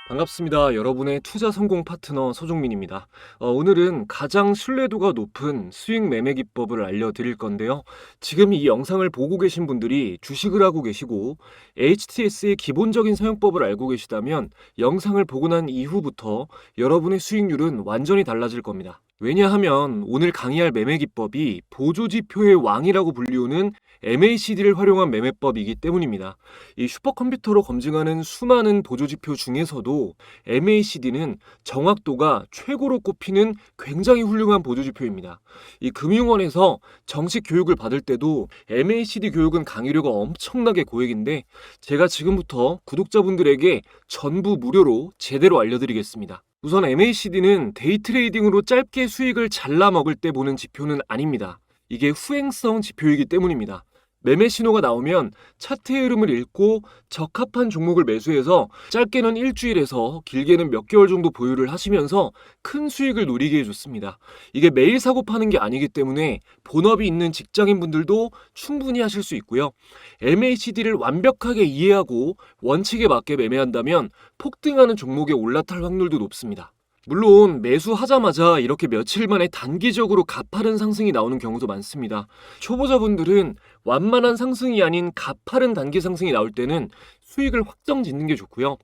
반갑습니다. 여러분의 투자 성공 파트너 서종민입니다. 오늘은 가장 신뢰도가 높은 수익 매매 기법을 알려드릴 건데요. 지금 이 영상을 보고 계신 분들이 주식을 하고 계시고 HTS의 기본적인 사용법을 알고 계시다면 영상을 보고 난 이후부터 여러분의 수익률은 완전히 달라질 겁니다. 왜냐하면 오늘 강의할 매매 기법이 보조지표의 왕이라고 불리우는 MACD를 활용한 매매법이기 때문입니다. 이 슈퍼컴퓨터로 검증하는 수많은 보조지표 중에서도 MACD는 정확도가 최고로 꼽히는 굉장히 훌륭한 보조지표입니다. 이 금융원에서 정식 교육을 받을 때도 MACD 교육은 강의료가 엄청나게 고액인데 제가 지금부터 구독자분들에게 전부 무료로 제대로 알려드리겠습니다. 우선 MACD는 데이 트레이딩으로 짧게 수익을 잘라 먹을 때 보는 지표는 아닙니다. 이게 후행성 지표이기 때문입니다. 매매 신호가 나오면 차트의 흐름을 읽고 적합한 종목을 매수해서 짧게는 일주일에서 길게는 몇 개월 정도 보유를 하시면서 큰 수익을 노리게 해줬습니다. 이게 매일 사고 파는 게 아니기 때문에 본업이 있는 직장인분들도 충분히 하실 수 있고요. MACD를 완벽하게 이해하고 원칙에 맞게 매매한다면 폭등하는 종목에 올라탈 확률도 높습니다. 물론 매수하자마자 이렇게 며칠 만에 단기적으로 가파른 상승이 나오는 경우도 많습니다. 초보자분들은 완만한 상승이 아닌 가파른 단기 상승이 나올 때는 수익을 확정 짓는 게 좋고요.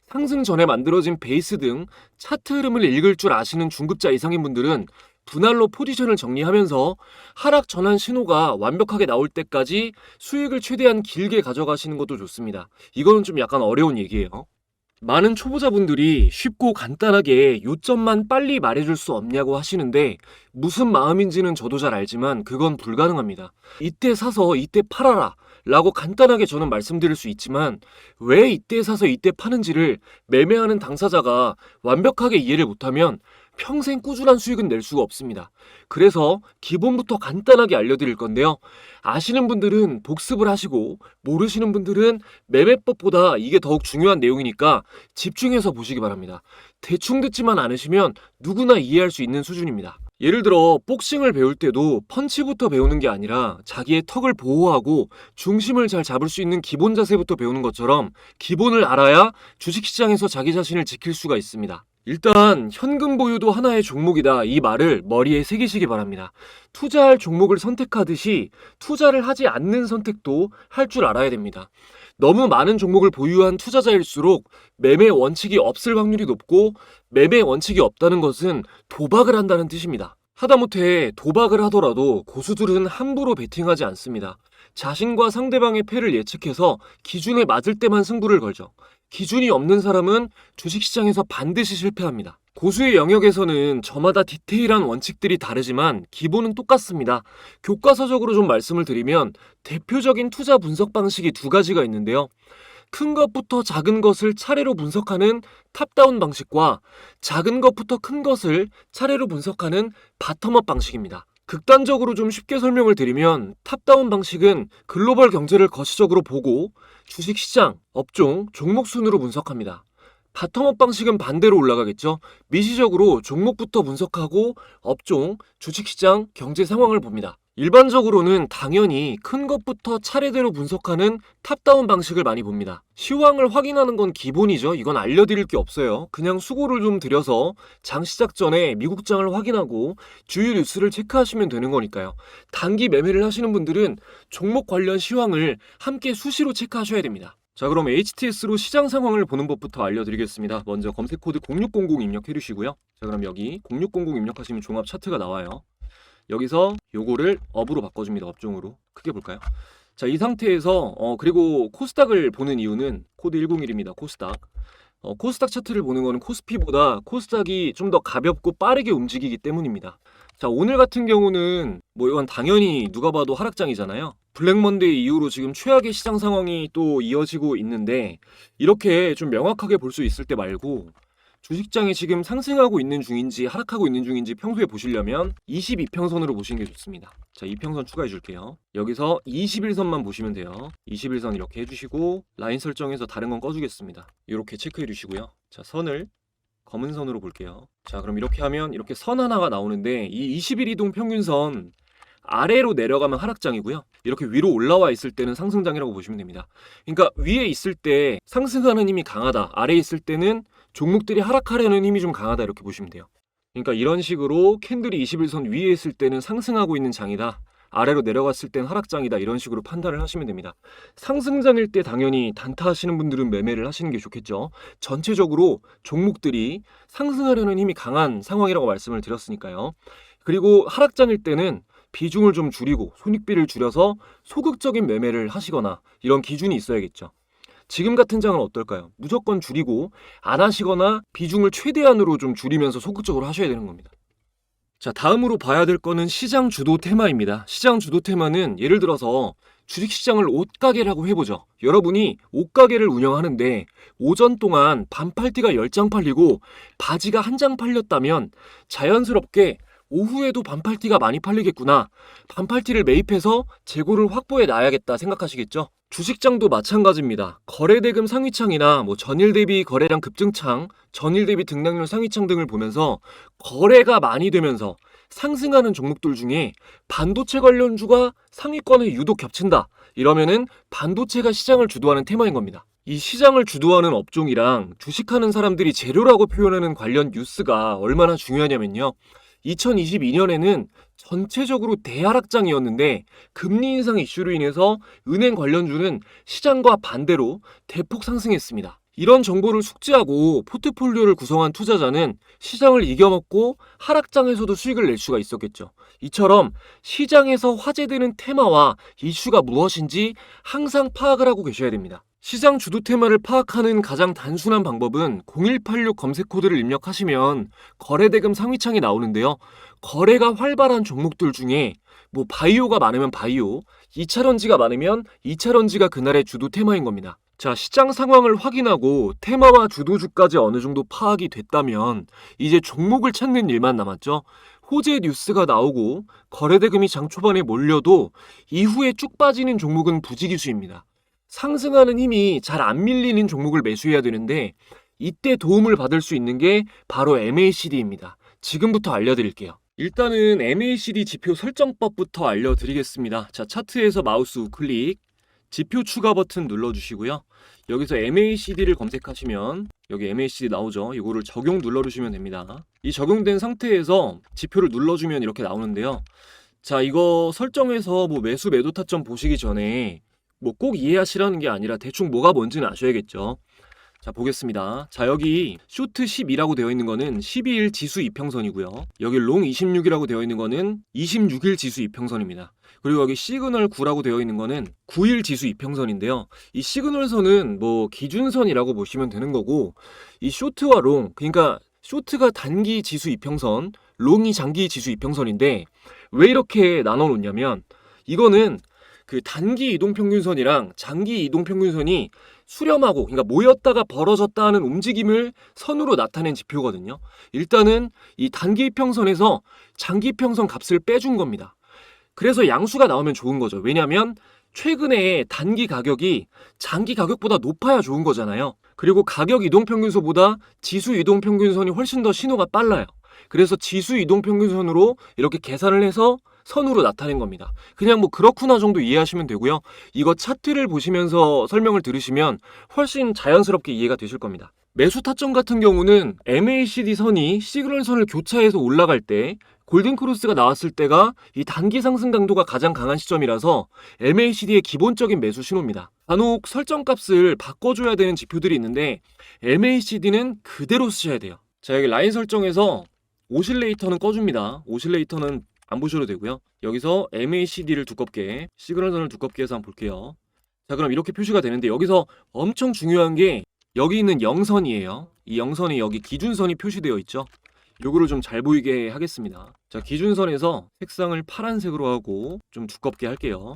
상승 전에 만들어진 베이스 등 차트 흐름을 읽을 줄 아시는 중급자 이상인 분들은 분할로 포지션을 정리하면서 하락 전환 신호가 완벽하게 나올 때까지 수익을 최대한 길게 가져가시는 것도 좋습니다. 이거는 좀 약간 어려운 얘기예요. 많은 초보자분들이 쉽고 간단하게 요점만 빨리 말해줄 수 없냐고 하시는데 무슨 마음인지는 저도 잘 알지만 그건 불가능합니다. 이때 사서 이때 팔아라 라고 간단하게 저는 말씀드릴 수 있지만 왜 이때 사서 이때 파는지를 매매하는 당사자가 완벽하게 이해를 못하면 평생 꾸준한 수익은 낼 수가 없습니다. 그래서 기본부터 간단하게 알려드릴 건데요. 아시는 분들은 복습을 하시고 모르시는 분들은 매매법보다 이게 더욱 중요한 내용이니까 집중해서 보시기 바랍니다. 대충 듣지만 않으시면 누구나 이해할 수 있는 수준입니다. 예를 들어 복싱을 배울 때도 펀치부터 배우는 게 아니라 자기의 턱을 보호하고 중심을 잘 잡을 수 있는 기본 자세부터 배우는 것처럼 기본을 알아야 주식시장에서 자기 자신을 지킬 수가 있습니다. 일단 현금 보유도 하나의 종목이다 이 말을 머리에 새기시기 바랍니다. 투자할 종목을 선택하듯이 투자를 하지 않는 선택도 할 줄 알아야 됩니다. 너무 많은 종목을 보유한 투자자일수록 매매 원칙이 없을 확률이 높고 매매 원칙이 없다는 것은 도박을 한다는 뜻입니다. 하다못해 도박을 하더라도 고수들은 함부로 베팅하지 않습니다. 자신과 상대방의 패를 예측해서 기준에 맞을 때만 승부를 걸죠. 기준이 없는 사람은 주식시장에서 반드시 실패합니다. 고수의 영역에서는 저마다 디테일한 원칙들이 다르지만 기본은 똑같습니다. 교과서적으로 좀 말씀을 드리면 대표적인 투자 분석 방식이 두 가지가 있는데요. 큰 것부터 작은 것을 차례로 분석하는 탑다운 방식과 작은 것부터 큰 것을 차례로 분석하는 바텀업 방식입니다. 극단적으로 좀 쉽게 설명을 드리면 탑다운 방식은 글로벌 경제를 거시적으로 보고 주식시장, 업종, 종목 순으로 분석합니다. 바텀업 방식은 반대로 올라가겠죠. 미시적으로 종목부터 분석하고 업종, 주식시장, 경제 상황을 봅니다. 일반적으로는 당연히 큰 것부터 차례대로 분석하는 탑다운 방식을 많이 봅니다. 시황을 확인하는 건 기본이죠. 이건 알려드릴 게 없어요. 그냥 수고를 좀 들여서 장 시작 전에 미국장을 확인하고 주요 뉴스를 체크하시면 되는 거니까요. 단기 매매를 하시는 분들은 종목 관련 시황을 함께 수시로 체크하셔야 됩니다. 자, 그럼 HTS로 시장 상황을 보는 법부터 알려드리겠습니다. 먼저 검색 코드 0600 입력해 주시고요. 자, 그럼 여기 0600 입력하시면 종합 차트가 나와요. 여기서 요거를 업으로 바꿔줍니다. 업종으로. 크게 볼까요? 자, 이 상태에서 그리고 코스닥을 보는 이유는 코드 101입니다. 코스닥. 코스닥 차트를 보는 거는 코스피보다 코스닥이 좀 더 가볍고 빠르게 움직이기 때문입니다. 자, 오늘 같은 경우는 뭐 이건 당연히 누가 봐도 하락장이잖아요. 블랙먼데이 이후로 지금 최악의 시장 상황이 또 이어지고 있는데 이렇게 좀 명확하게 볼 수 있을 때 말고 주식장이 지금 상승하고 있는 중인지 하락하고 있는 중인지 평소에 보시려면 22평선으로 보시는 게 좋습니다. 자, 2평선 추가해 줄게요. 여기서 21선만 보시면 돼요. 21선 이렇게 해주시고 라인 설정해서 다른 건 꺼주겠습니다. 이렇게 체크해 주시고요. 자, 선을 검은 선으로 볼게요. 자, 그럼 이렇게 하면 이렇게 선 하나가 나오는데 이 20일 이동 평균선 아래로 내려가면 하락장이고요. 이렇게 위로 올라와 있을 때는 상승장이라고 보시면 됩니다. 그러니까 위에 있을 때 상승하는 힘이 강하다. 아래에 있을 때는 종목들이 하락하려는 힘이 좀 강하다. 이렇게 보시면 돼요. 그러니까 이런 식으로 캔들이 21선 위에 있을 때는 상승하고 있는 장이다. 아래로 내려갔을 땐 하락장이다. 이런 식으로 판단을 하시면 됩니다. 상승장일 때 당연히 단타 하시는 분들은 매매를 하시는 게 좋겠죠. 전체적으로 종목들이 상승하려는 힘이 강한 상황이라고 말씀을 드렸으니까요. 그리고 하락장일 때는 비중을 좀 줄이고 손익비를 줄여서 소극적인 매매를 하시거나 이런 기준이 있어야겠죠. 지금 같은 장은 어떨까요? 무조건 줄이고 안 하시거나 비중을 최대한으로 좀 줄이면서 소극적으로 하셔야 되는 겁니다. 자, 다음으로 봐야 될 거는 시장 주도 테마입니다. 시장 주도 테마는 예를 들어서 주식시장을 옷가게라고 해보죠. 여러분이 옷가게를 운영하는데 오전 동안 반팔티가 10장 팔리고 바지가 1장 팔렸다면 자연스럽게 오후에도 반팔티가 많이 팔리겠구나. 반팔티를 매입해서 재고를 확보해 놔야겠다 생각하시겠죠? 주식장도 마찬가지입니다. 거래대금 상위창이나 전일 대비 거래량 급증창, 전일 대비 등락률 상위창 등을 보면서 거래가 많이 되면서 상승하는 종목들 중에 반도체 관련주가 상위권에 유독 겹친다. 이러면은 반도체가 시장을 주도하는 테마인 겁니다. 이 시장을 주도하는 업종이랑 주식하는 사람들이 재료라고 표현하는 관련 뉴스가 얼마나 중요하냐면요. 2022년에는 전체적으로 대하락장이었는데 금리 인상 이슈로 인해서 은행 관련주는 시장과 반대로 대폭 상승했습니다. 이런 정보를 숙지하고 포트폴리오를 구성한 투자자는 시장을 이겨먹고 하락장에서도 수익을 낼 수가 있었겠죠. 이처럼 시장에서 화제되는 테마와 이슈가 무엇인지 항상 파악을 하고 계셔야 됩니다. 시장 주도 테마를 파악하는 가장 단순한 방법은 0186 검색 코드를 입력하시면 거래대금 상위창이 나오는데요. 거래가 활발한 종목들 중에 바이오가 많으면 바이오, 2차전지가 많으면 2차전지가 그날의 주도 테마인 겁니다. 자, 시장 상황을 확인하고 테마와 주도주까지 어느 정도 파악이 됐다면 이제 종목을 찾는 일만 남았죠. 호재 뉴스가 나오고 거래대금이 장 초반에 몰려도 이후에 쭉 빠지는 종목은 부지기수입니다. 상승하는 힘이 잘 안 밀리는 종목을 매수해야 되는데 이때 도움을 받을 수 있는 게 바로 MACD입니다. 지금부터 알려드릴게요. 일단은 MACD 지표 설정법부터 알려드리겠습니다. 자, 차트에서 마우스 우클릭, 지표 추가 버튼 눌러주시고요. 여기서 MACD를 검색하시면 여기 MACD 나오죠. 이거를 적용 눌러주시면 됩니다. 이 적용된 상태에서 지표를 눌러주면 이렇게 나오는데요. 자, 이거 설정해서 매수 매도 타점 보시기 전에 꼭 이해하시라는 게 아니라 대충 뭐가 뭔지는 아셔야겠죠. 자, 보겠습니다. 자, 여기 쇼트 12라고 되어 있는 거는 12일 지수 이평선이고요. 여기 롱 26이라고 되어 있는 거는 26일 지수 이평선입니다. 그리고 여기 시그널 9라고 되어 있는 거는 9일 지수 이평선인데요. 이 시그널선은 기준선이라고 보시면 되는 거고, 이 쇼트와 롱, 그러니까 쇼트가 단기 지수 이평선, 롱이 장기 지수 이평선인데 왜 이렇게 나눠 놓냐면 이거는 그 단기 이동평균선이랑 장기 이동평균선이 수렴하고, 그러니까 모였다가 벌어졌다 하는 움직임을 선으로 나타낸 지표거든요. 일단은 이 단기 평선에서 장기 평선 값을 빼준 겁니다. 그래서 양수가 나오면 좋은 거죠. 왜냐하면 최근에 단기 가격이 장기 가격보다 높아야 좋은 거잖아요. 그리고 가격 이동평균선보다 지수 이동평균선이 훨씬 더 신호가 빨라요. 그래서 지수 이동평균선으로 이렇게 계산을 해서 선으로 나타낸 겁니다. 그냥 그렇구나 정도 이해하시면 되고요. 이거 차트를 보시면서 설명을 들으시면 훨씬 자연스럽게 이해가 되실 겁니다. 매수 타점 같은 경우는 MACD 선이 시그널 선을 교차해서 올라갈 때 골든크로스가 나왔을 때가 이 단기 상승 강도가 가장 강한 시점이라서 MACD의 기본적인 매수 신호입니다. 간혹 설정값을 바꿔줘야 되는 지표들이 있는데 MACD는 그대로 쓰셔야 돼요. 자, 여기 라인 설정에서 오실레이터는 꺼줍니다. 오실레이터는 안 보셔도 되고요. 여기서 MACD를 두껍게, 시그널선을 두껍게 해서 한번 볼게요. 자, 그럼 이렇게 표시가 되는데 여기서 엄청 중요한 게 여기 있는 0선이에요. 이 0선이 여기 기준선이 표시되어 있죠. 요거를 좀 잘 보이게 하겠습니다. 자, 기준선에서 색상을 파란색으로 하고 좀 두껍게 할게요.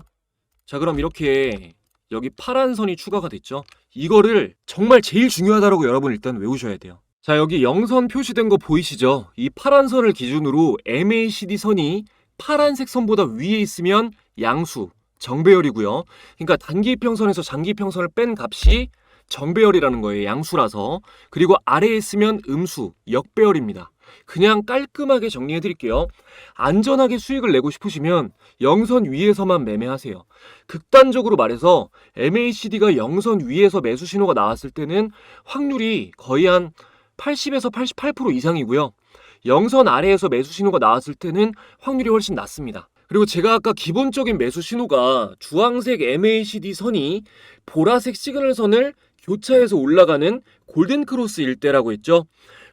자, 그럼 이렇게 여기 파란 선이 추가가 됐죠. 이거를 정말 제일 중요하다라고 여러분 일단 외우셔야 돼요. 자, 여기 0선 표시된 거 보이시죠? 이 파란 선을 기준으로 MACD 선이 파란색 선보다 위에 있으면 양수, 정배열이고요. 그러니까 단기 평선에서 장기 평선을 뺀 값이 정배열이라는 거예요. 양수라서. 그리고 아래에 있으면 음수, 역배열입니다. 그냥 깔끔하게 정리해 드릴게요. 안전하게 수익을 내고 싶으시면 영선 위에서만 매매하세요. 극단적으로 말해서 MACD가 영선 위에서 매수 신호가 나왔을 때는 확률이 거의 한 80에서 88% 이상이고요. 영선 아래에서 매수 신호가 나왔을 때는 확률이 훨씬 낮습니다. 그리고 제가 아까 기본적인 매수 신호가 주황색 MACD 선이 보라색 시그널 선을 교차해서 올라가는 골든크로스일 때라고 했죠.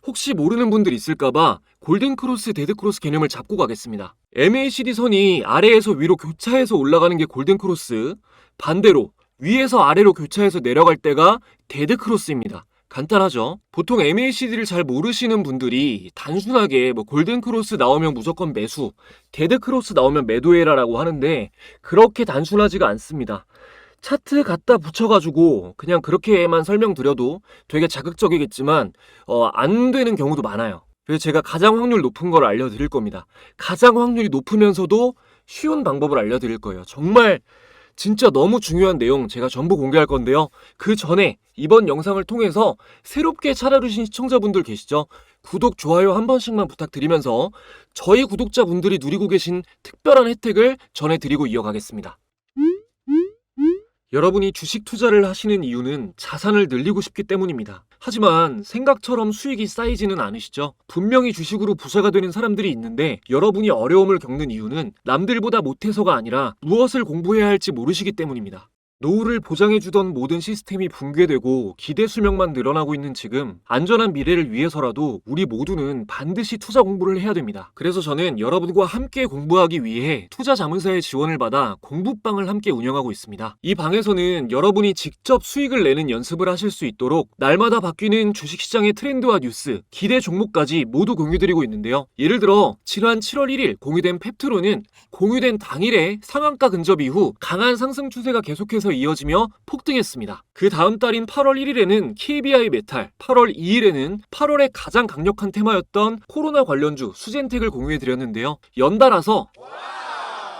혹시 모르는 분들 있을까봐 골든크로스, 데드크로스 개념을 잡고 가겠습니다. MACD 선이 아래에서 위로 교차해서 올라가는 게 골든크로스, 반대로 위에서 아래로 교차해서 내려갈 때가 데드크로스입니다. 간단하죠? 보통 MACD를 잘 모르시는 분들이 단순하게 뭐 골든크로스 나오면 무조건 매수, 데드크로스 나오면 매도해라라고 하는데 그렇게 단순하지가 않습니다. 차트 갖다 붙여가지고 그냥 그렇게만 설명드려도 되게 자극적이겠지만 안 되는 경우도 많아요. 그래서 제가 가장 확률 높은 걸 알려드릴 겁니다. 가장 확률이 높으면서도 쉬운 방법을 알려드릴 거예요. 정말 진짜 너무 중요한 내용 제가 전부 공개할 건데요. 그 전에 이번 영상을 통해서 새롭게 찾아주신 시청자분들 계시죠? 구독, 좋아요 한 번씩만 부탁드리면서 저희 구독자분들이 누리고 계신 특별한 혜택을 전해드리고 이어가겠습니다. 여러분이 주식 투자를 하시는 이유는 자산을 늘리고 싶기 때문입니다. 하지만 생각처럼 수익이 쌓이지는 않으시죠? 분명히 주식으로 부자가 되는 사람들이 있는데 여러분이 어려움을 겪는 이유는 남들보다 못해서가 아니라 무엇을 공부해야 할지 모르시기 때문입니다. 노후를 보장해주던 모든 시스템이 붕괴되고 기대 수명만 늘어나고 있는 지금 안전한 미래를 위해서라도 우리 모두는 반드시 투자 공부를 해야 됩니다. 그래서 저는 여러분과 함께 공부하기 위해 투자자문사의 지원을 받아 공부방을 함께 운영하고 있습니다. 이 방에서는 여러분이 직접 수익을 내는 연습을 하실 수 있도록 날마다 바뀌는 주식시장의 트렌드와 뉴스, 기대 종목까지 모두 공유드리고 있는데요. 예를 들어 지난 7월 1일 공유된 펩트로는 공유된 당일에 상한가 근접 이후 강한 상승 추세가 계속해서 이어지며 폭등했습니다. 그 다음 달인 8월 1일에는 KBI 메탈, 8월 2일에는 8월에 가장 강력한 테마였던 코로나 관련주 수젠텍을 공유해드렸는데요. 연달아서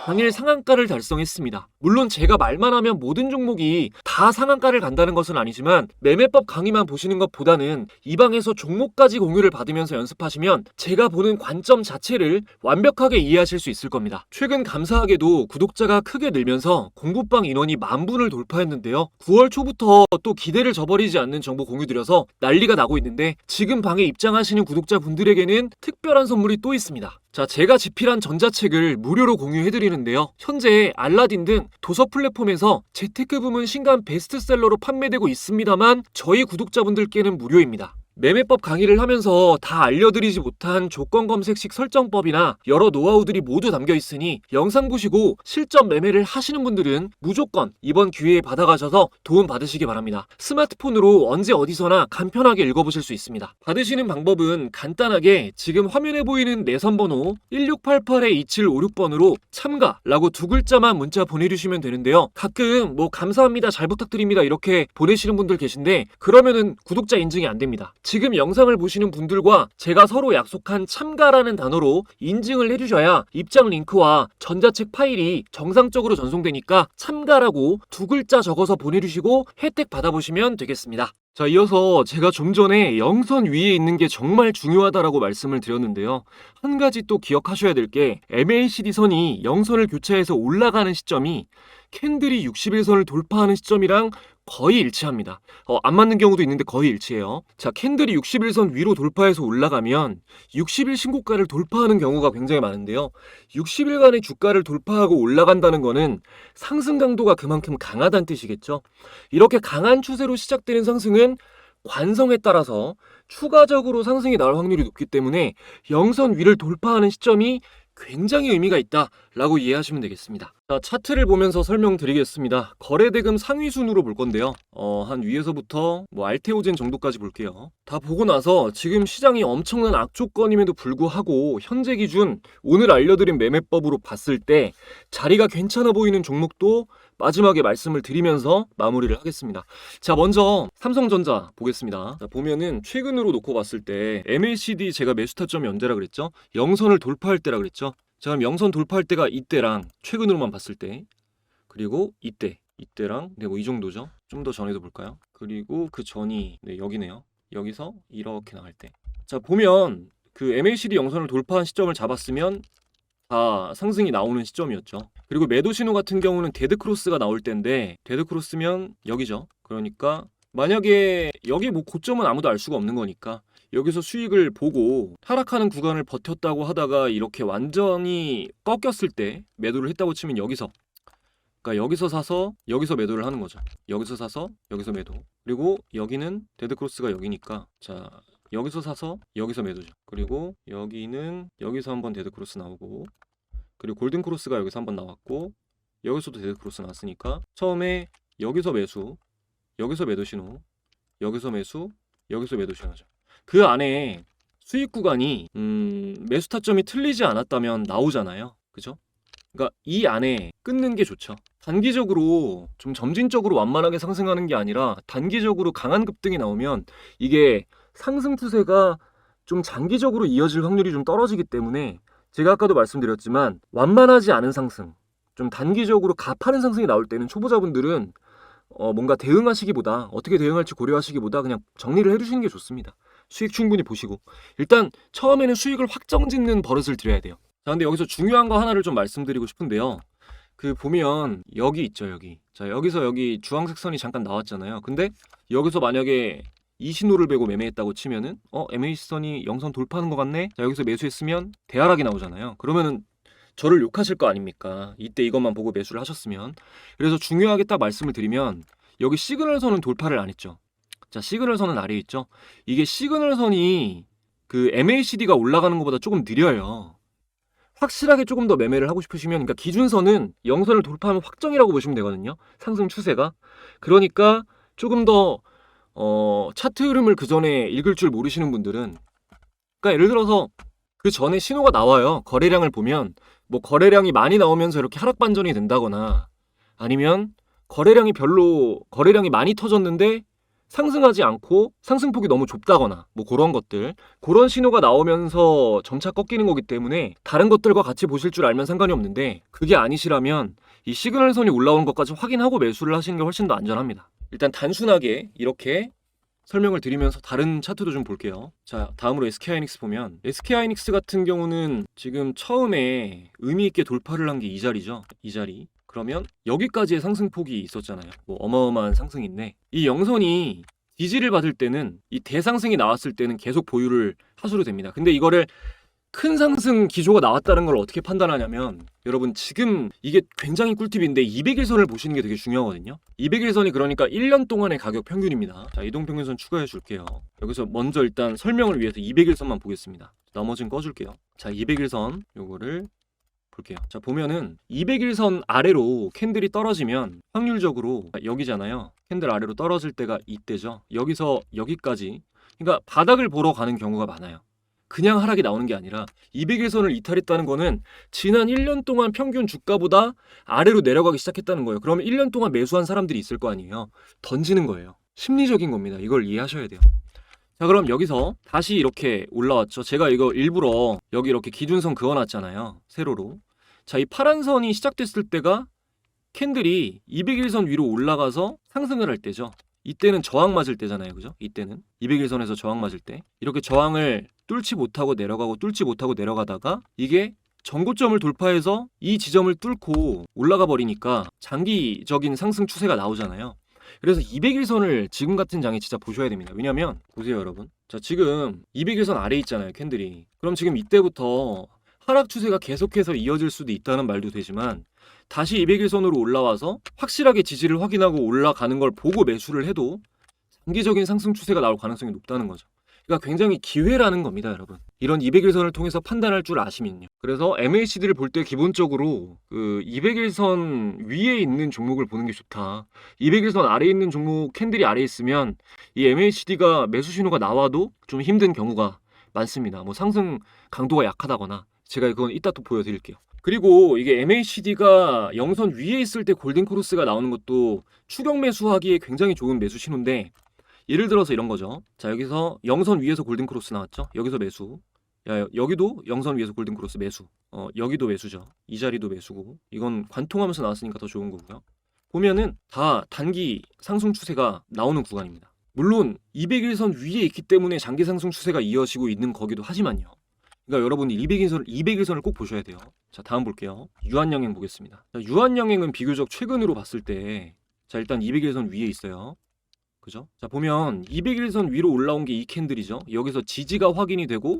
당일 상한가를 달성했습니다. 물론 제가 말만 하면 모든 종목이 다 상한가를 간다는 것은 아니지만 매매법 강의만 보시는 것보다는 이 방에서 종목까지 공유를 받으면서 연습하시면 제가 보는 관점 자체를 완벽하게 이해하실 수 있을 겁니다. 최근 감사하게도 구독자가 크게 늘면서 공부방 인원이 10,000분을 돌파했는데요. 9월 초부터 또 기대를 저버리지 않는 정보 공유드려서 난리가 나고 있는데 지금 방에 입장하시는 구독자분들에게는 특별한 선물이 또 있습니다. 자, 제가 집필한 전자책을 무료로 공유해드리는데요. 현재 알라딘 등 도서 플랫폼에서 재테크 부문 신간 베스트셀러로 판매되고 있습니다만 저희 구독자분들께는 무료입니다. 매매법 강의를 하면서 다 알려드리지 못한 조건 검색식 설정법이나 여러 노하우들이 모두 담겨 있으니 영상 보시고 실전 매매를 하시는 분들은 무조건 이번 기회에 받아가셔서 도움 받으시기 바랍니다. 스마트폰으로 언제 어디서나 간편하게 읽어보실 수 있습니다. 받으시는 방법은 간단하게 지금 화면에 보이는 내선번호 1688-2756번으로 참가라고 두 글자만 문자 보내주시면 되는데요. 가끔 감사합니다, 잘 부탁드립니다 이렇게 보내시는 분들 계신데 그러면은 구독자 인증이 안 됩니다. 지금 영상을 보시는 분들과 제가 서로 약속한 참가라는 단어로 인증을 해주셔야 입장 링크와 전자책 파일이 정상적으로 전송되니까 참가라고 두 글자 적어서 보내주시고 혜택 받아보시면 되겠습니다. 자, 이어서 제가 좀 전에 영선 위에 있는 게 정말 중요하다라고 말씀을 드렸는데요. 한 가지 또 기억하셔야 될 게 MACD 선이 영선을 교차해서 올라가는 시점이 캔들이 60일선을 돌파하는 시점이랑 거의 일치합니다. 안 맞는 경우도 있는데 거의 일치해요. 자, 캔들이 60일선 위로 돌파해서 올라가면 60일 신고가를 돌파하는 경우가 굉장히 많은데요. 60일간의 주가를 돌파하고 올라간다는 거는 상승 강도가 그만큼 강하다는 뜻이겠죠. 이렇게 강한 추세로 시작되는 상승은 관성에 따라서 추가적으로 상승이 나올 확률이 높기 때문에 영선 위를 돌파하는 시점이 굉장히 의미가 있다라고 이해하시면 되겠습니다. 자, 차트를 보면서 설명드리겠습니다. 거래대금 상위 순으로 볼 건데요. 한 위에서부터 알테오젠 정도까지 볼게요. 다 보고 나서 지금 시장이 엄청난 악조건임에도 불구하고 현재 기준 오늘 알려드린 매매법으로 봤을 때 자리가 괜찮아 보이는 종목도 마지막에 말씀을 드리면서 마무리를 하겠습니다. 자, 먼저 삼성전자 보겠습니다. 자, 보면은 최근으로 놓고 봤을 때 MACD 제가 매수 타점이 언제라 그랬죠? 영선을 돌파할 때라 그랬죠? 자, 그럼 영선 돌파할 때가 이때랑 최근으로만 봤을 때 그리고 이때 이때랑 네, 뭐 이 정도죠. 좀 더 전에도 볼까요? 그리고 그 전이 네, 여기네요. 여기서 이렇게 나갈 때. 자, 보면 그 MACD 영선을 돌파한 시점을 잡았으면 다 상승이 나오는 시점이었죠. 그리고 매도 신호 같은 경우는 데드 크로스가 나올 때인데 데드 크로스면 여기죠. 그러니까 만약에 여기 뭐 고점은 아무도 알 수가 없는 거니까 여기서 수익을 보고 하락하는 구간을 버텼다고 하다가 이렇게 완전히 꺾였을 때 매도를 했다고 치면 여기서, 그러니까 여기서 사서 여기서 매도를 하는 거죠. 여기서 사서 여기서 매도. 그리고 여기는 데드 크로스가 여기니까 자, 여기서 사서 여기서 매도죠. 그리고 여기는 여기서 한번 데드 크로스 나오고, 그리고 골든 크로스가 여기서 한번 나왔고, 여기서도 데드 크로스 나왔으니까 처음에 여기서 매수, 여기서 매도 신호, 여기서 매수, 여기서 매도 신호죠. 그 안에 수익 구간이 매수 타점이 틀리지 않았다면 나오잖아요. 그죠? 그러니까 이 안에 끊는 게 좋죠. 단기적으로 좀 점진적으로 완만하게 상승하는 게 아니라 단기적으로 강한 급등이 나오면 이게 상승 추세가 좀 장기적으로 이어질 확률이 좀 떨어지기 때문에 제가 아까도 말씀드렸지만 완만하지 않은 상승, 좀 단기적으로 가파른 상승이 나올 때는 초보자분들은 뭔가 대응하시기보다 어떻게 대응할지 고려하시기보다 그냥 정리를 해주시는 게 좋습니다. 수익 충분히 보시고 일단 처음에는 수익을 확정 짓는 버릇을 들여야 돼요. 자, 근데 여기서 중요한 거 하나를 좀 말씀드리고 싶은데요. 그 보면 여기 있죠, 여기. 자, 여기서 여기 주황색 선이 잠깐 나왔잖아요. 근데 여기서 만약에 이 신호를 배고 매매했다고 치면은 MAC선이 영선 돌파하는 것 같네. 자, 여기서 매수했으면 대하락이 나오잖아요. 그러면은 저를 욕하실 거 아닙니까? 이때 이것만 보고 매수를 하셨으면. 그래서 중요하게 딱 말씀을 드리면 여기 시그널 선은 돌파를 안 했죠. 자, 시그널 선은 아래에 있죠. 이게 시그널 선이 그 MACD가 올라가는 것보다 조금 느려요. 확실하게 조금 더 매매를 하고 싶으시면, 그러니까 기준선은 영선을 돌파하면 확정이라고 보시면 되거든요. 상승 추세가. 그러니까 조금 더 차트 흐름을 그 전에 읽을 줄 모르시는 분들은, 그러니까 예를 들어서 그 전에 신호가 나와요. 거래량을 보면 뭐 거래량이 많이 나오면서 이렇게 하락 반전이 된다거나, 아니면 거래량이 많이 터졌는데 상승하지 않고 상승폭이 너무 좁다거나 뭐 그런 것들, 그런 신호가 나오면서 점차 꺾이는 거기 때문에 다른 것들과 같이 보실 줄 알면 상관이 없는데, 그게 아니시라면 이 시그널선이 올라오는 것까지 확인하고 매수를 하시는 게 훨씬 더 안전합니다. 일단 단순하게 이렇게 설명을 드리면서 다른 차트도 좀 볼게요. 자, 다음으로 SK하이닉스 보면 SK하이닉스 같은 경우는 지금 처음에 의미 있게 돌파를 한 게 이 자리죠. 이 자리. 그러면 여기까지의 상승폭이 있었잖아요. 뭐 어마어마한 상승인데 이 영선이 지지를 받을 때는, 이 대상승이 나왔을 때는 계속 보유를 하셔도 됩니다. 근데 이거를 큰 상승 기조가 나왔다는 걸 어떻게 판단하냐면, 여러분 지금 이게 굉장히 꿀팁인데 200일선을 보시는 게 되게 중요하거든요. 200일선이 그러니까 1년 동안의 가격 평균입니다. 자, 이동평균선 추가해 줄게요. 여기서 먼저 일단 설명을 위해서 200일선만 보겠습니다. 나머지는 꺼줄게요. 자, 200일선 요거를 볼게요. 자, 보면은 200일선 아래로 캔들이 떨어지면 확률적으로 여기잖아요. 캔들 아래로 떨어질 때가 이때죠. 여기서 여기까지, 그러니까 바닥을 보러 가는 경우가 많아요. 그냥 하락이 나오는 게 아니라 200일선을 이탈했다는 거는 지난 1년 동안 평균 주가보다 아래로 내려가기 시작했다는 거예요. 그러면 1년 동안 매수한 사람들이 있을 거 아니에요. 던지는 거예요. 심리적인 겁니다. 이걸 이해하셔야 돼요. 자, 그럼 여기서 다시 이렇게 올라왔죠. 제가 이거 일부러 여기 이렇게 기준선 그어놨잖아요. 세로로. 자, 이 파란 선이 시작됐을 때가 캔들이 200일선 위로 올라가서 상승을 할 때죠. 이때는 저항 맞을 때잖아요. 그죠? 이때는 200일선에서 저항 맞을 때 이렇게 저항을 뚫지 못하고 내려가다가 이게 전고점을 돌파해서 이 지점을 뚫고 올라가 버리니까 장기적인 상승 추세가 나오잖아요. 그래서 200일선을 지금 같은 장에 진짜 보셔야 됩니다. 왜냐면 보세요, 여러분. 자, 지금 200일선 아래에 있잖아요, 캔들이. 그럼 지금 이때부터 하락 추세가 계속해서 이어질 수도 있다는 말도 되지만, 다시 200일선으로 올라와서 확실하게 지지를 확인하고 올라가는 걸 보고 매수를 해도 장기적인 상승 추세가 나올 가능성이 높다는 거죠. 그러니까 굉장히 기회라는 겁니다, 여러분. 이런 200일선을 통해서 판단할 줄 아시면요. 그래서 MACD를 볼 때 기본적으로 그 200일선 위에 있는 종목을 보는 게 좋다. 200일선 아래에 있는 종목 캔들이 아래에 있으면 이 MACD가 매수 신호가 나와도 좀 힘든 경우가 많습니다. 뭐 상승 강도가 약하다거나, 제가 그건 이따 또 보여드릴게요. 그리고 이게 MACD가 영선 위에 있을 때 골든 크로스가 나오는 것도 추격 매수하기에 굉장히 좋은 매수 신호인데, 예를 들어서 이런 거죠. 자, 여기서 영선 위에서 골든 크로스 나왔죠. 여기서 매수. 야, 여기도 영선 위에서 골든 크로스 매수. 여기도 매수죠. 이 자리도 매수고, 이건 관통하면서 나왔으니까 더 좋은 거고요. 보면은 다 단기 상승 추세가 나오는 구간입니다. 물론 200일선 위에 있기 때문에 장기 상승 추세가 이어지고 있는 거기도 하지만요. 그러니까 여러분이 200일선을 꼭 보셔야 돼요. 자, 다음 볼게요. 유한양행 보겠습니다. 자, 유한양행은 비교적 최근으로 봤을 때 자, 일단 200일선 위에 있어요. 그죠? 자, 보면 200일선 위로 올라온 게 이 캔들이죠. 여기서 지지가 확인이 되고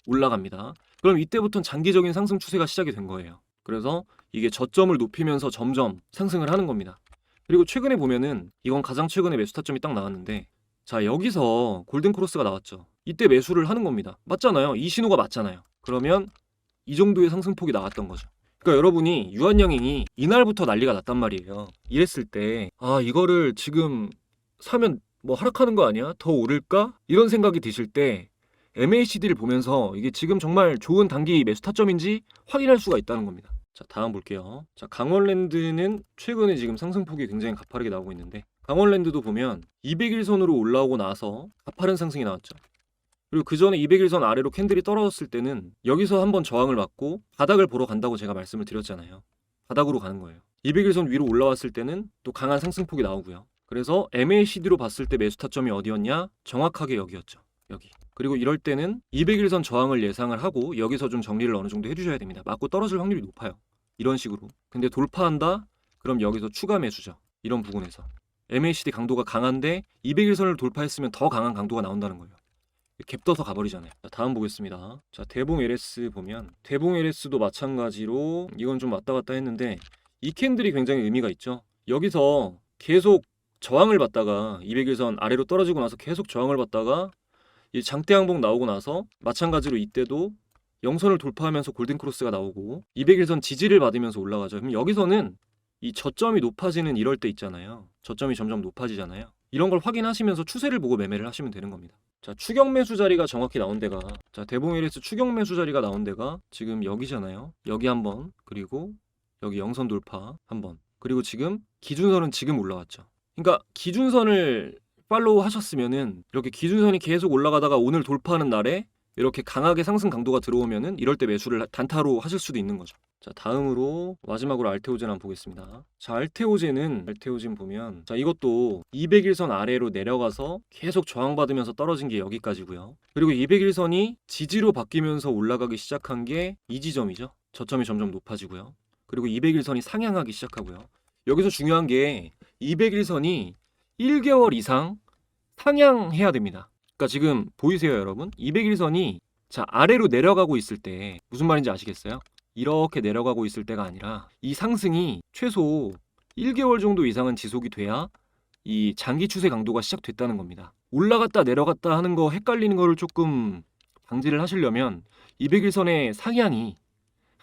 올라갑니다. 그럼 이때부터는 장기적인 상승 추세가 시작이 된 거예요. 그래서 이게 저점을 높이면서 점점 상승을 하는 겁니다. 그리고 최근에 보면은 이건 가장 최근에 매수 타점이 딱 나왔는데 자, 여기서 골든 크로스가 나왔죠. 이때 매수를 하는 겁니다. 맞잖아요. 이 신호가 맞잖아요. 그러면 이 정도의 상승폭이 나왔던 거죠. 그러니까 여러분이 유한양행이 이날부터 난리가 났단 말이에요. 이랬을 때 아, 이거를 지금 사면 뭐 하락하는 거 아니야? 더 오를까? 이런 생각이 드실 때 MACD를 보면서 이게 지금 정말 좋은 단기 매수 타점인지 확인할 수가 있다는 겁니다. 자, 다음 볼게요. 자, 강원랜드는 최근에 지금 상승폭이 굉장히 가파르게 나오고 있는데 강원랜드도 보면 200일선으로 올라오고 나서 가파른 상승이 나왔죠. 그리고 그 전에 200일선 아래로 캔들이 떨어졌을 때는 여기서 한번 저항을 맞고 바닥을 보러 간다고 제가 말씀을 드렸잖아요. 바닥으로 가는 거예요. 200일선 위로 올라왔을 때는 또 강한 상승폭이 나오고요. 그래서 MACD로 봤을 때 매수 타점이 어디였냐? 정확하게 여기였죠. 여기. 그리고 이럴 때는 200일선 저항을 예상을 하고 여기서 좀 정리를 어느 정도 해주셔야 됩니다. 맞고 떨어질 확률이 높아요. 이런 식으로. 근데 돌파한다? 그럼 여기서 추가 매수죠. 이런 부분에서. MACD 강도가 강한데 200일선을 돌파했으면 더 강한 강도가 나온다는 거예요. 갭 떠서 가버리잖아요. 자, 다음 보겠습니다. 자, 대봉 LS 보면 대봉 LS도 마찬가지로 이건 좀 왔다 갔다 했는데 이 캔들이 굉장히 의미가 있죠. 여기서 계속 저항을 받다가 200일선 아래로 떨어지고 나서 계속 저항을 받다가 이 장대 항복 나오고 나서 마찬가지로 이때도 영선을 돌파하면서 골든 크로스가 나오고 200일선 지지를 받으면서 올라가죠. 그럼 여기서는 이 저점이 높아지는 이럴 때 있잖아요. 저점이 점점 높아지잖아요. 이런 걸 확인하시면서 추세를 보고 매매를 하시면 되는 겁니다. 자, 추격 매수 자리가 정확히 나온 데가 자, 대봉 LS 추격 매수 자리가 나온 데가 지금 여기잖아요. 여기 한번 그리고 여기 영선 돌파 한번 그리고 지금 기준선은 지금 올라왔죠. 그러니까 기준선을 팔로우 하셨으면은 이렇게 기준선이 계속 올라가다가 오늘 돌파하는 날에 이렇게 강하게 상승 강도가 들어오면은 이럴 때 매수를 단타로 하실 수도 있는 거죠. 자, 다음으로 마지막으로 알테오젠 한번 보겠습니다. 자, 알테오젠 보면 자, 이것도 200일선 아래로 내려가서 계속 저항받으면서 떨어진 게 여기까지고요. 그리고 200일선이 지지로 바뀌면서 올라가기 시작한 게 이 지점이죠. 저점이 점점 높아지고요. 그리고 200일선이 상향하기 시작하고요. 여기서 중요한 게 200일선이 1개월 이상 상향해야 됩니다. 그러니까 지금 보이세요, 여러분? 200일선이 자, 아래로 내려가고 있을 때 무슨 말인지 아시겠어요? 이렇게 내려가고 있을 때가 아니라 이 상승이 최소 1개월 정도 이상은 지속이 돼야 이 장기 추세 강도가 시작됐다는 겁니다. 올라갔다 내려갔다 하는 거 헷갈리는 거를 조금 방지를 하시려면 200일선의 상향이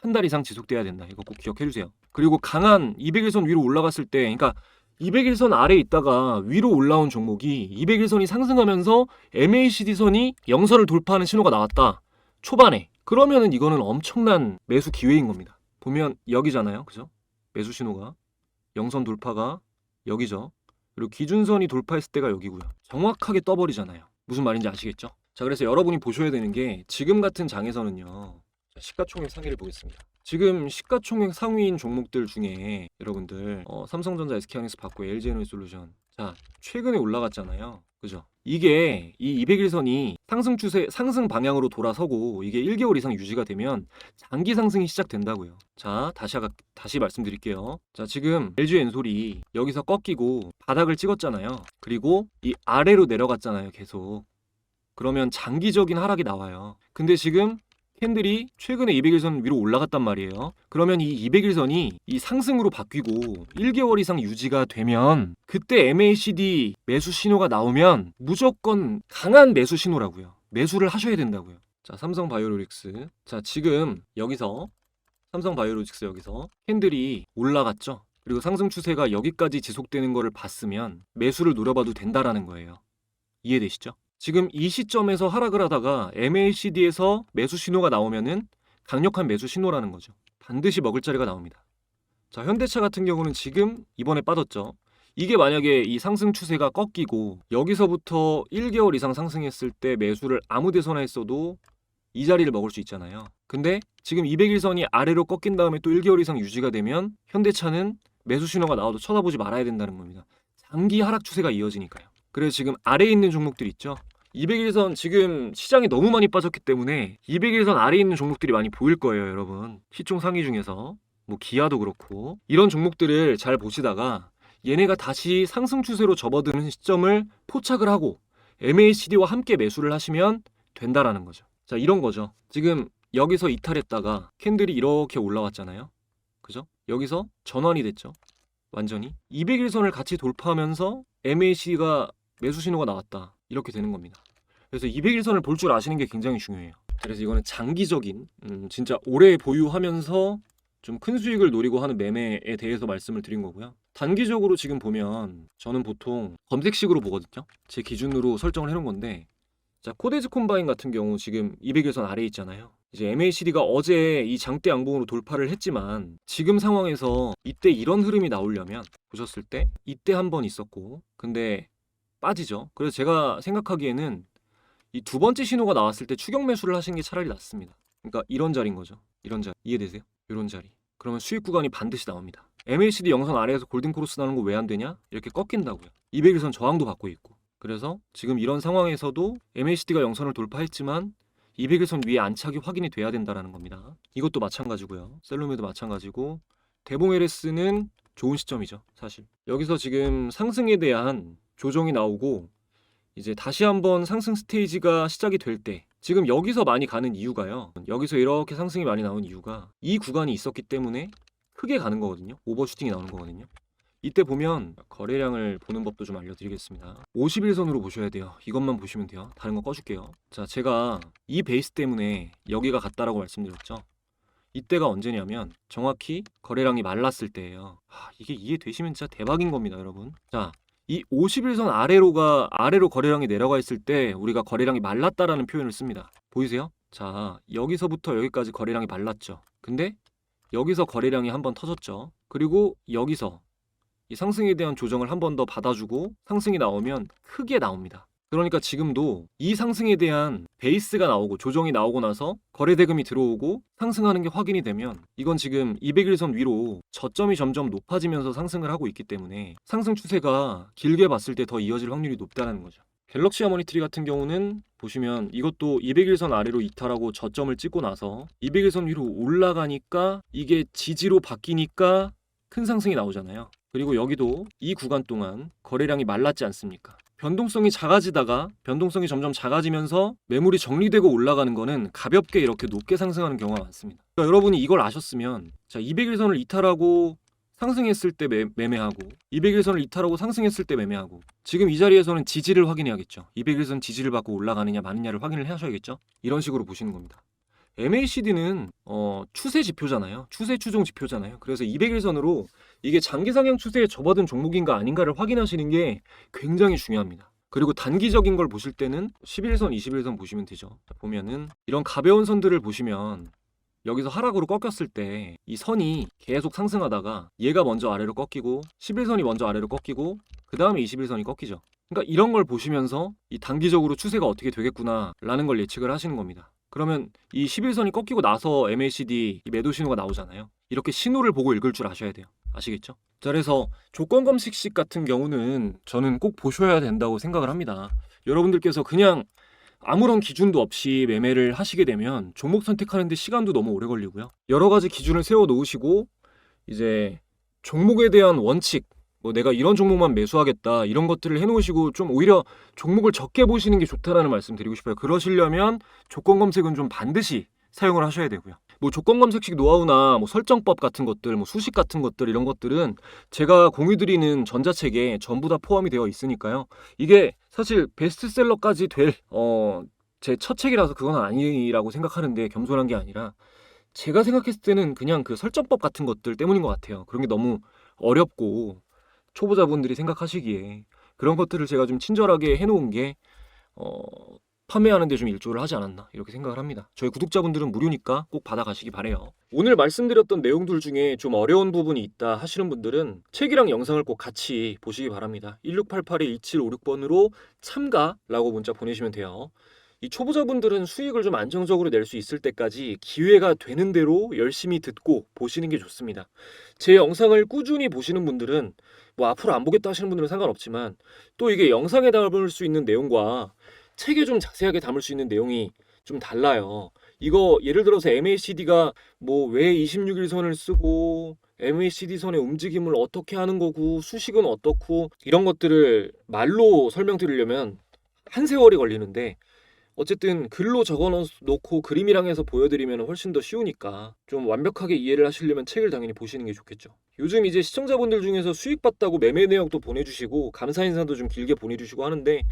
한 달 이상 지속돼야 된다. 이거 꼭 기억해 주세요. 그리고 강한 200일선 위로 올라갔을 때 그러니까 200일선 아래에 있다가 위로 올라온 종목이 200일선이 상승하면서 MACD선이 영선을 돌파하는 신호가 나왔다. 초반에. 그러면은 이거는 엄청난 매수 기회인 겁니다. 보면 여기잖아요. 그죠? 매수 신호가. 영선 돌파가 여기죠. 그리고 기준선이 돌파했을 때가 여기고요. 정확하게 떠버리잖아요. 무슨 말인지 아시겠죠? 자, 그래서 여러분이 보셔야 되는 게 지금 같은 장에서는요. 자, 시가총액 상위를 보겠습니다. 지금 시가총액 상위인 종목들 중에 여러분들 삼성전자, SK하이닉스 받고 LG에너지솔루션 자, 최근에 올라갔잖아요. 그죠? 이게 이 200일선이 상승 추세, 상승 방향으로 돌아서고 이게 1개월 이상 유지가 되면 장기 상승이 시작된다고요. 자, 다시 말씀드릴게요. 자, 지금 LG엔솔이 여기서 꺾이고 바닥을 찍었잖아요. 그리고 이 아래로 내려갔잖아요. 계속. 그러면 장기적인 하락이 나와요. 근데 지금 캔들이 최근에 200일선 위로 올라갔단 말이에요. 그러면 이 200일선이 이 상승으로 바뀌고 1개월 이상 유지가 되면 그때 MACD 매수 신호가 나오면 무조건 강한 매수 신호라고요. 매수를 하셔야 된다고요. 자, 삼성바이오로직스. 자, 지금 여기서 삼성바이오로직스 여기서 캔들이 올라갔죠. 그리고 상승 추세가 여기까지 지속되는 거를 봤으면 매수를 노려봐도 된다라는 거예요. 이해되시죠? 지금 이 시점에서 하락을 하다가 MACD에서 매수 신호가 나오면은 강력한 매수 신호라는 거죠. 반드시 먹을 자리가 나옵니다. 자, 현대차 같은 경우는 지금 이번에 빠졌죠. 이게 만약에 이 상승 추세가 꺾이고 여기서부터 1개월 이상 상승했을 때 매수를 아무 데서나 했어도 이 자리를 먹을 수 있잖아요. 근데 지금 200일선이 아래로 꺾인 다음에 또 1개월 이상 유지가 되면 현대차는 매수 신호가 나와도 쳐다보지 말아야 된다는 겁니다. 장기 하락 추세가 이어지니까요. 그래서 지금 아래에 있는 종목들 있죠. 200일선 지금 시장이 너무 많이 빠졌기 때문에 200일선 아래에 있는 종목들이 많이 보일 거예요, 여러분. 시총 상위 중에서 뭐 기아도 그렇고 이런 종목들을 잘 보시다가 얘네가 다시 상승 추세로 접어드는 시점을 포착을 하고 MACD와 함께 매수를 하시면 된다라는 거죠. 자, 이런 거죠. 지금 여기서 이탈했다가 캔들이 이렇게 올라왔잖아요. 그죠? 여기서 전환이 됐죠. 완전히 200일선을 같이 돌파하면서 MACD가 매수 신호가 나왔다. 이렇게 되는 겁니다. 그래서 200일선을 볼 줄 아시는 게 굉장히 중요해요. 그래서 이거는 장기적인 진짜 오래 보유하면서 좀 큰 수익을 노리고 하는 매매에 대해서 말씀을 드린 거고요. 단기적으로 지금 보면 저는 보통 검색식으로 보거든요. 제 기준으로 설정을 해놓은 건데, 자, 코데즈 콤바인 같은 경우 지금 200일선 아래에 있잖아요. 이제 MACD가 어제 이 장대 양봉으로 돌파를 했지만 지금 상황에서 이때 이런 흐름이 나오려면 보셨을 때 이때 한 번 있었고 근데 빠지죠. 그래서 제가 생각하기에는 이 두 번째 신호가 나왔을 때 추격 매수를 하시는 게 차라리 낫습니다. 그러니까 이런 자리인 거죠. 이런 자리. 이해되세요? 이런 자리. 그러면 수익 구간이 반드시 나옵니다. MACD 영선 아래에서 골든 크로스 나는 거 왜 안 되냐? 이렇게 꺾인다고요. 200일선 저항도 받고 있고. 그래서 지금 이런 상황에서도 MACD가 영선을 돌파했지만 200일선 위에 안착이 확인이 돼야 된다는 겁니다. 이것도 마찬가지고요. 셀로메도 마찬가지고 대봉 LS는 좋은 시점이죠. 사실 여기서 지금 상승에 대한 조정이 나오고 이제 다시 한번 상승 스테이지가 시작이 될 때 지금 여기서 많이 가는 이유가요. 여기서 이렇게 상승이 많이 나온 이유가 이 구간이 있었기 때문에 크게 가는 거거든요. 오버슈팅이 나오는 거거든요. 이때 보면 거래량을 보는 법도 좀 알려드리겠습니다. 51선으로 보셔야 돼요. 이것만 보시면 돼요. 다른 거 꺼줄게요. 자, 제가 이 베이스 때문에 여기가 같다라고 말씀드렸죠. 이때가 언제냐면 정확히 거래량이 말랐을 때예요. 이게 이해되시면 진짜 대박인 겁니다, 여러분. 자, 이 51선 아래로 거래량이 내려가 있을 때 우리가 거래량이 말랐다라는 표현을 씁니다. 보이세요? 자, 여기서부터 여기까지 거래량이 말랐죠. 근데 여기서 거래량이 한번 터졌죠. 그리고 여기서 이 상승에 대한 조정을 한 번 더 받아주고 상승이 나오면 크게 나옵니다. 그러니까 지금도 이 상승에 대한 베이스가 나오고 조정이 나오고 나서 거래대금이 들어오고 상승하는 게 확인이 되면 이건 지금 200일선 위로 저점이 점점 높아지면서 상승을 하고 있기 때문에 상승 추세가 길게 봤을 때 더 이어질 확률이 높다는 거죠. 갤럭시 하모니트리 같은 경우는 보시면 이것도 200일선 아래로 이탈하고 저점을 찍고 나서 200일선 위로 올라가니까 이게 지지로 바뀌니까 큰 상승이 나오잖아요. 그리고 여기도 이 구간 동안 거래량이 말랐지 않습니까? 변동성이 작아지다가 변동성이 점점 작아지면서 매물이 정리되고 올라가는 거는 가볍게 이렇게 높게 상승하는 경우가 많습니다. 그러니까 여러분이 이걸 아셨으면 자, 200일선을 이탈하고 상승했을 때 매매하고 200일선을 이탈하고 상승했을 때 매매하고 지금 이 자리에서는 지지를 확인해야겠죠. 200일선 지지를 받고 올라가느냐 마느냐를 확인을 하셔야겠죠. 이런 식으로 보시는 겁니다. MACD는 추세 지표잖아요. 추세 추종 지표잖아요. 그래서 200일선으로 이게 장기 상향 추세에 접어든 종목인가 아닌가를 확인하시는 게 굉장히 중요합니다. 그리고 단기적인 걸 보실 때는 11선, 21선 보시면 되죠. 보면은 이런 가벼운 선들을 보시면 여기서 하락으로 꺾였을 때 이 선이 계속 상승하다가 얘가 먼저 아래로 꺾이고 11선이 먼저 아래로 꺾이고 그 다음에 21선이 꺾이죠. 그러니까 이런 걸 보시면서 이 단기적으로 추세가 어떻게 되겠구나라는 걸 예측을 하시는 겁니다. 그러면 이 11선이 꺾이고 나서 MACD 매도 신호가 나오잖아요. 이렇게 신호를 보고 읽을 줄 아셔야 돼요. 아시겠죠? 자, 그래서 조건 검색식 같은 경우는 저는 꼭 보셔야 된다고 생각을 합니다. 여러분들께서 그냥 아무런 기준도 없이 매매를 하시게 되면 종목 선택하는데 시간도 너무 오래 걸리고요. 여러 가지 기준을 세워 놓으시고 이제 종목에 대한 원칙, 뭐 내가 이런 종목만 매수하겠다 이런 것들을 해놓으시고 좀 오히려 종목을 적게 보시는 게 좋다라는 말씀 드리고 싶어요. 그러시려면 조건 검색은 좀 반드시 사용을 하셔야 되고요. 뭐 조건 검색식 노하우나 뭐 설정법 같은 것들, 뭐 수식 같은 것들 이런 것들은 제가 공유드리는 전자책에 전부 다 포함이 되어 있으니까요. 이게 사실 베스트셀러까지 될 제 첫 책이라서 그건 아니라고 생각하는데 겸손한 게 아니라 제가 생각했을 때는 그냥 그 설정법 같은 것들 때문인 것 같아요. 그런 게 너무 어렵고 초보자분들이 생각하시기에 그런 것들을 제가 좀 친절하게 해놓은 게 판매하는 데 좀 일조를 하지 않았나 이렇게 생각을 합니다. 저희 구독자분들은 무료니까 꼭 받아가시기 바래요. 오늘 말씀드렸던 내용들 중에 좀 어려운 부분이 있다 하시는 분들은 책이랑 영상을 꼭 같이 보시기 바랍니다. 1688-2756번으로 참가라고 문자 보내시면 돼요. 이 초보자분들은 수익을 좀 안정적으로 낼 수 있을 때까지 기회가 되는 대로 열심히 듣고 보시는 게 좋습니다. 제 영상을 꾸준히 보시는 분들은 뭐 앞으로 안 보겠다 하시는 분들은 상관없지만 또 이게 영상에 담을 수 있는 내용과 책에 좀 자세하게 담을 수 있는 내용이 좀 달라요. 이거 예를 들어서 MACD가 뭐 왜 26일 선을 쓰고 MACD 선의 움직임을 어떻게 하는 거고 수식은 어떻고 이런 것들을 말로 설명드리려면 한 세월이 걸리는데 어쨌든 글로 적어 놓고 그림이랑 해서 보여드리면 훨씬 더 쉬우니까 좀 완벽하게 이해를 하시려면 책을 당연히 보시는 게 좋겠죠. 요즘 이제 시청자분들 중에서 수익 봤다고 매매 내역도 보내주시고 감사 인사도 좀 길게 보내주시고 하는데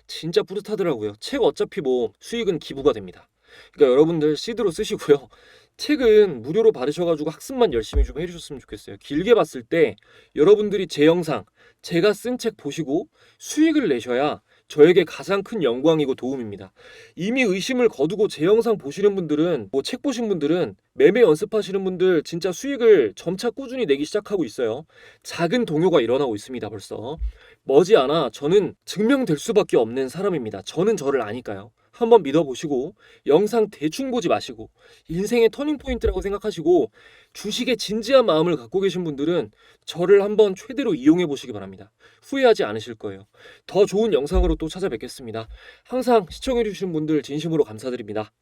진짜 뿌듯하더라고요. 책 어차피 뭐 수익은 기부가 됩니다. 그러니까 여러분들 시드로 쓰시고요. 책은 무료로 받으셔가지고 학습만 열심히 좀 해주셨으면 좋겠어요. 길게 봤을 때 여러분들이 제 영상, 제가 쓴 책 보시고 수익을 내셔야 저에게 가장 큰 영광이고 도움입니다. 이미 의심을 거두고 제 영상 보시는 분들은 뭐 책 보신 분들은 매매 연습하시는 분들 진짜 수익을 점차 꾸준히 내기 시작하고 있어요. 작은 동요가 일어나고 있습니다. 벌써 머지않아 저는 증명될 수밖에 없는 사람입니다. 저는 저를 아니까요. 한번 믿어보시고 영상 대충 보지 마시고 인생의 터닝포인트라고 생각하시고 주식에 진지한 마음을 갖고 계신 분들은 저를 한번 최대로 이용해 보시기 바랍니다. 후회하지 않으실 거예요. 더 좋은 영상으로 또 찾아뵙겠습니다. 항상 시청해 주신 분들 진심으로 감사드립니다.